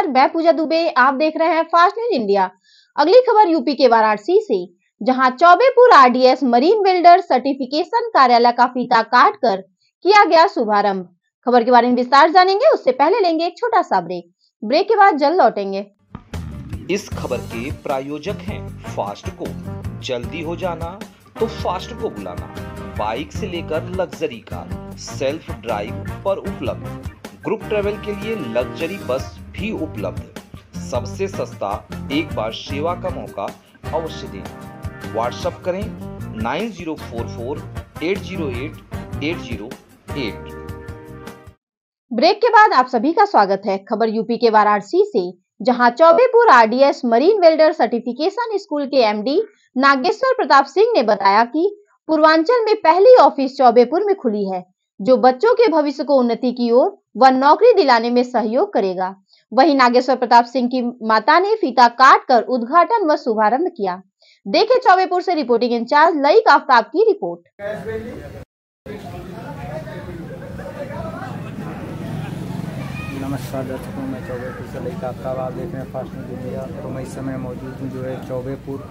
नमस्कार, मैं पूजा दुबे। आप देख रहे हैं फास्ट न्यूज इंडिया। अगली खबर यूपी के वाराणसी से, जहां Chaubepur RDS marine builder certification कार्यालय का फीता काट कर किया गया शुभारंभ। खबर के बारे में विस्तार जानेंगे, उससे पहले लेंगे एक छोटा सा ब्रेक के बाद जल्द लौटेंगे। इस खबर के प्रायोजक हैं फास्ट को। जल्दी हो जाना तो फास्ट को बुलाना। बाइक से लेकर लग्जरी कार सेल्फ ड्राइव पर उपलब्ध। ग्रुप ट्रेवल के लिए लग्जरी बस भी उपलब्ध। सबसे सस्ता एक बार सेवा का मौका अवश्य दें। व्हाट्सएप करें 9044808808। ब्रेक के बाद आप सभी का स्वागत है। खबर यूपी के वाराणसी से, जहां Chaubepur RDS marine builder certification school के एमडी नागेश्वर प्रताप सिंह ने बताया कि पूर्वांचल में पहली ऑफिस चौबेपुर में खुली है, जो बच्चों के भविष्य को उन्नति की ओर व नौकरी दिलाने में सहयोग करेगा। वहीं नागेश्वर प्रताप सिंह की माता ने फीता काट कर उद्घाटन व शुभारंभ किया। देखें चौबेपुर से रिपोर्टिंग इंचार्ज लईक आफ्ताब की रिपोर्ट। नमस्कार दर्शकों, मैं चौबेपुर से लईक आफ्ताब, आप देख रहे हैं फास्ट न्यूज इंडिया। तो मैं इस समय मौजूद हूँ जो है चौबेपुर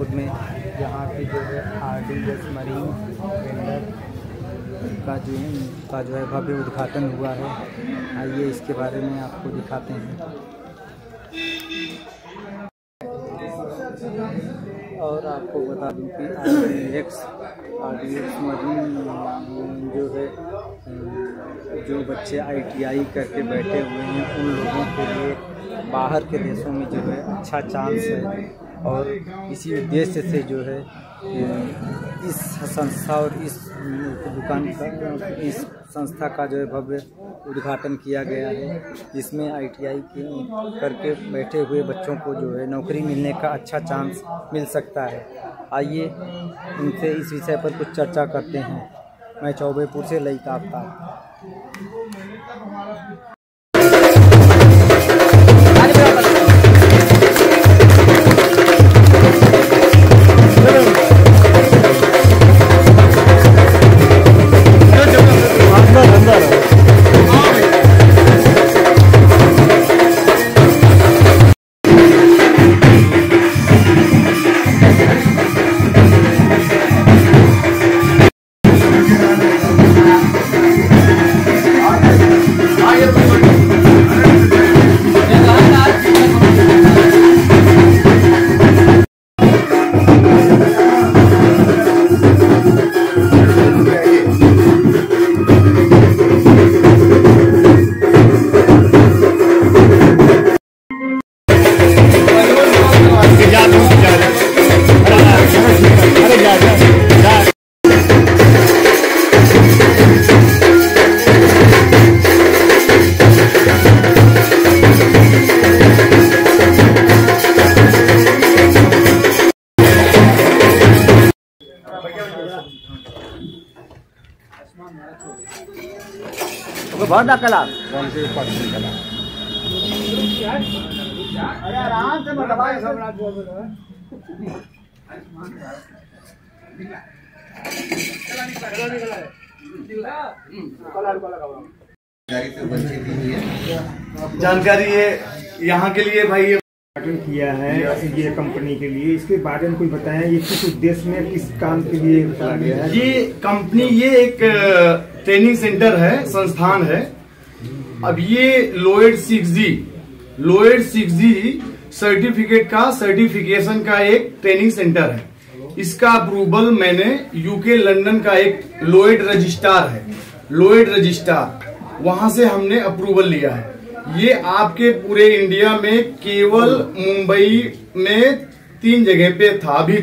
में, जहाँ की जो है आरडीएस मरीन बिल्डर का जो है भव्य उद्घाटन हुआ है। आइए इसके बारे में आपको दिखाते हैं। और आपको बता दूं कि आरडीएस मरीन जो है, जो बच्चे आईटीआई करके बैठे हुए हैं उन लोगों के लिए बाहर के देशों में जो है अच्छा चांस है। और इसी उद्देश्य से जो है इस संस्था और इस संस्था का जो है भव्य उद्घाटन किया गया है, जिसमें आईटीआई करके बैठे हुए बच्चों को जो है नौकरी मिलने का अच्छा चांस मिल सकता है। आइए इनसे इस विषय पर कुछ चर्चा करते हैं। मैं चौबेपुर से लईक आफ्ताब। बहुत कला आराम से जानकारी है यहाँ के लिए भाई ये किया है ये कंपनी के लिए। इसके बारे में कोई बताएं, ये किस उद्देश्य में, किस काम के लिए खोला गया है? ये कंपनी, ये एक ट्रेनिंग सेंटर है, संस्थान है। अब ये लोएड 6G सर्टिफिकेट का सर्टिफिकेशन का एक ट्रेनिंग सेंटर है। इसका अप्रूवल मैंने यूके लंदन का एक लोएड रजिस्ट्रार वहां से हमने अप्रूवल लिया है। ये आपके पूरे इंडिया में केवल मुंबई में 3 जगह पे था अभी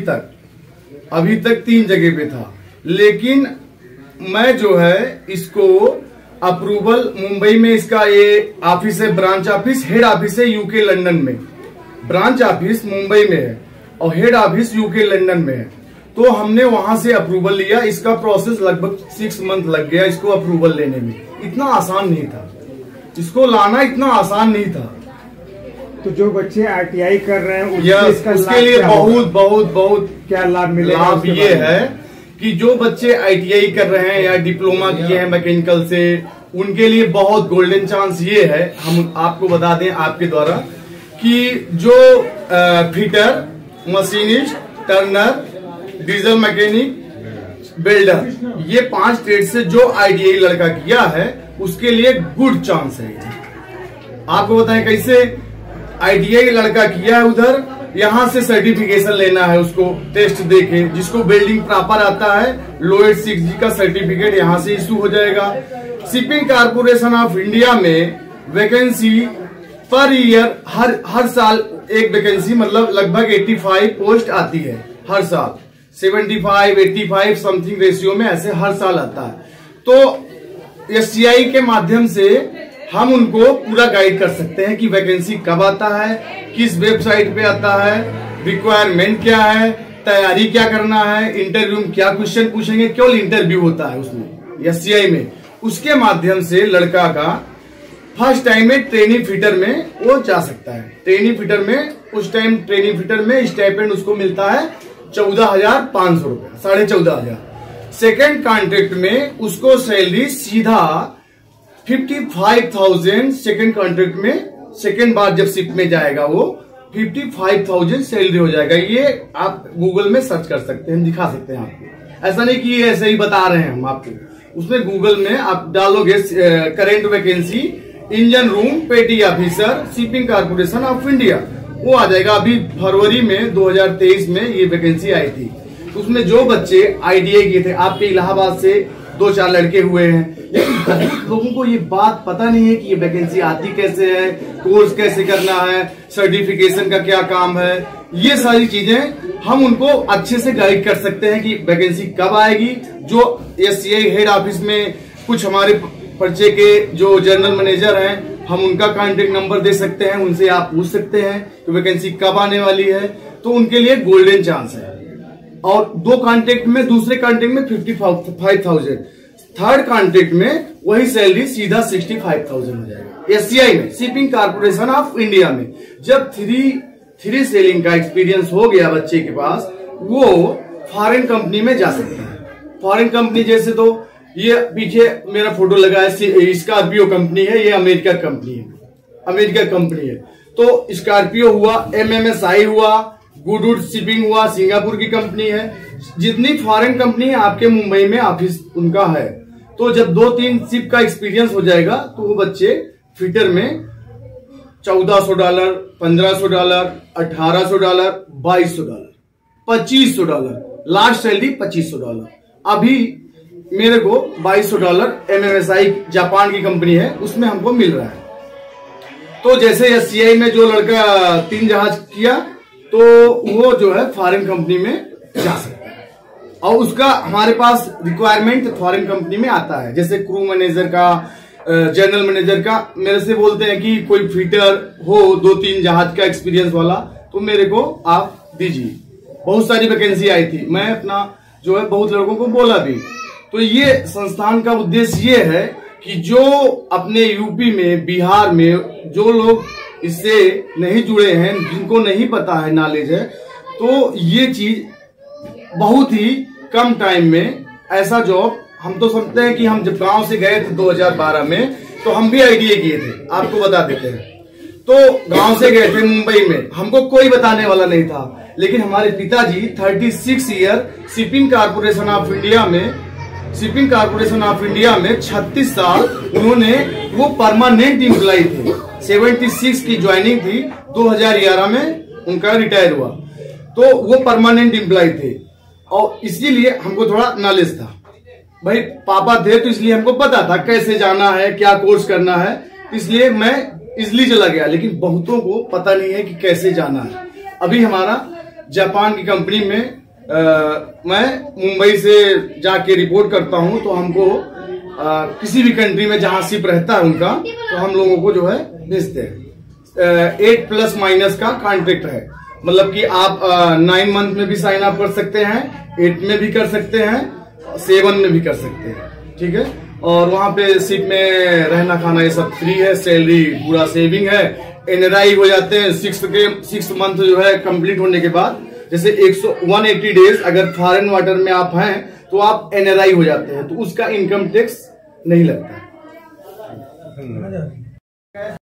तक 3 जगह पे था। लेकिन मैं जो है इसको अप्रूवल मुंबई में, इसका ये ऑफिस है, ब्रांच ऑफिस, हेड ऑफिस है यूके लंदन में। ब्रांच ऑफिस मुंबई में है और हेड ऑफिस यूके लंदन में है। तो हमने वहां से अप्रूवल लिया। इसका प्रोसेस लगभग 6 मंथ लग गया इसको अप्रूवल लेने में। इतना आसान नहीं था, इसको लाना इतना आसान नहीं था। तो जो बच्चे आईटीआई कर रहे हैं उसके लिए बहुत क्या लाभ मिलेगा? लाभ ये है कि जो बच्चे आईटीआई कर रहे हैं या डिप्लोमा किए हैं मैकेनिकल से उनके लिए बहुत गोल्डन चांस ये है, हम आपको बता दें आपके द्वारा, कि जो fitter, machinist, Turner, diesel mechanic, builder, ये 5 ट्रेड से जो ITI लड़का किया है उसके लिए गुड चांस है। आपको बताएं कैसे। ITI लड़का किया है उधर, यहाँ से सर्टिफिकेशन लेना है उसको, टेस्ट देके, जिसको वेल्डिंग प्रॉपर आता है लोएड 6G का सर्टिफिकेट यहाँ से इशू हो जाएगा। शिपिंग कॉर्पोरेशन ऑफ इंडिया में वैकेंसी पर ईयर हर साल एक वैकेंसी, मतलब लगभग 85 पोस्ट आती है हर साल, 75, 85 समथिंग रेशियो में ऐसे हर साल आता है। तो SCI के माध्यम से हम उनको पूरा गाइड कर सकते हैं कि वैकेंसी कब आता है, किस वेबसाइट पे आता है, रिक्वायरमेंट क्या है, तैयारी क्या करना है, इंटरव्यू में क्या क्वेश्चन पूछेंगे, केवल इंटरव्यू होता है उसमें SCI में। उसके माध्यम से लड़का का फर्स्ट टाइम में ट्रेनिंग फिटर में वो जा सकता है। ट्रेनिंग फिटर में उस टाइम ट्रेनिंग फिटर में स्टाइपेंड उसको मिलता है 14,500 रुपया, 14,500। सेकेंड कॉन्ट्रैक्ट में उसको सैलरी सीधा 55,000 सेकेंड कॉन्ट्रैक्ट में, सेकेंड बार जब शिप में जाएगा वो 55,000 सैलरी हो जाएगा। ये आप गूगल में सर्च कर सकते हैं, दिखा सकते हैं आपको। ऐसा नहीं कि ये ऐसे ही बता रहे हैं हम आपको, उसमें गूगल में आप डालोगे करेंट वैकेंसी इंजन रूम पेटी officer shipping corporation of India, वो आ जाएगा। अभी फरवरी में 2023 में ये वैकेंसी आई थी। उसमें जो बच्चे ITI किए थे, आपके इलाहाबाद से 2-4 लड़के हुए हैं, लेकिन बहुत लोगों को ये बात पता नहीं है कि ये वैकेंसी आती कैसे है, कोर्स कैसे करना है, सर्टिफिकेशन का क्या काम है। ये सारी चीजें हम उनको अच्छे से गाइड कर सकते हैं कि वैकेंसी कब आएगी। जो SCI हेड ऑफिस में कुछ हमारे परिचय के जो जनरल मैनेजर हैं, हम उनका कॉन्टेक्ट नंबर दे सकते हैं, उनसे आप पूछ सकते हैं कि वैकेंसी कब आने वाली है। तो उनके लिए गोल्डन चांस है। और 2 कॉन्ट्रैक्ट में, दूसरे कॉन्ट्रैक्ट में 55,000, थर्ड कॉन्ट्रैक्ट में वही सैलरी सीधा 65,000 हो जाएगा। SCI में, शिपिंग कॉर्पोरेशन ऑफ इंडिया में, जब थ्री सेलिंग का एक्सपीरियंस हो गया बच्चे के पास, वो फॉरेन कंपनी में जा सकता है। फॉरेन कंपनी जैसे, तो ये पीछे मेरा फोटो लगा है, स्कॉर्पियो कंपनी है, ये अमेरिका कंपनी है, अमेरिका कंपनी है। तो स्कॉर्पियो हुआ, MMSI हुआ, गुडवुड शिपिंग हुआ, सिंगापुर की कंपनी है। जितनी फॉरेन कंपनी है आपके मुंबई में ऑफिस उनका है। तो जब 2-3 शिप का एक्सपीरियंस हो जाएगा तो वो बच्चे फिटर में $1,400, $1,500, $1,800, $2,200, $2,500, लास्ट सैलरी $2,500। अभी मेरे को $2,200 MMSI जापान की कंपनी है, उसमें हमको मिल रहा है। तो जैसे SCI में जो लड़का 3 जहाज किया, तो वो जो है फॉरेन कंपनी में जा सकता है। और उसका हमारे पास रिक्वायरमेंट फॉरेन कंपनी में आता है। जैसे क्रू मैनेजर का, जनरल मैनेजर का, मेरे से बोलते हैं कि कोई फिटर हो 2-3 जहाज का एक्सपीरियंस वाला, तो मेरे को आप दीजिए। बहुत सारी वैकेंसी आई थी, मैं अपना जो है बहुत लड़कों को बोला भी। तो ये संस्थान का उद्देश्य ये है कि जो अपने यूपी में, बिहार में जो लोग इससे नहीं जुड़े हैं, जिनको नहीं पता है, नॉलेज है, तो ये चीज बहुत ही कम टाइम में ऐसा जॉब, हम तो समझते हैं कि हम जब गांव से गए थे 2012 में, तो हम भी ITI किए थे, आपको बता देते हैं। तो गांव से गए थे मुंबई में, हमको कोई बताने वाला नहीं था। लेकिन हमारे पिताजी 36 year shipping corporation of India में, शिपिंग कॉर्पोरेशन ऑफ इंडिया में 36 साल उन्होंने, वो परमानेंट एम्प्लॉय थे। 76 की ज्वाइनिंग थी, 2011 में उनका रिटायर हुआ। तो वो परमानेंट एम्प्लॉय थे और इसीलिए हमको थोड़ा नॉलेज था। भाई पापा थे तो इसलिए हमको पता था कैसे जाना है, क्या कोर्स करना है, इसलिए मैं इसलिए चला गया। लेकिन बहुतों को पता नहीं है कि कैसे जाना है। अभी हमारा जापान की कंपनी में मैं मुंबई से जाके रिपोर्ट करता हूं, तो हमको किसी भी कंट्री में जहां शिप रहता है उनका, तो हम लोगों को जो है भेजते हैं। 8+ का कॉन्ट्रैक्ट है, मतलब कि आप 9 मंथ में भी साइन अप कर सकते हैं, 8 में भी कर सकते हैं, 7 में भी कर सकते हैं, ठीक है। और वहां पे शिप में रहना खाना ये सब फ्री है, सैलरी पूरा सेविंग है। NRI हो जाते हैं 6 मंथ जो है कंप्लीट होने के बाद, जैसे 180 डेज अगर फॉरेन वाटर में आप हैं तो आप NRI हो जाते हैं, तो उसका इनकम टैक्स नहीं लगता है। धन्यवाद।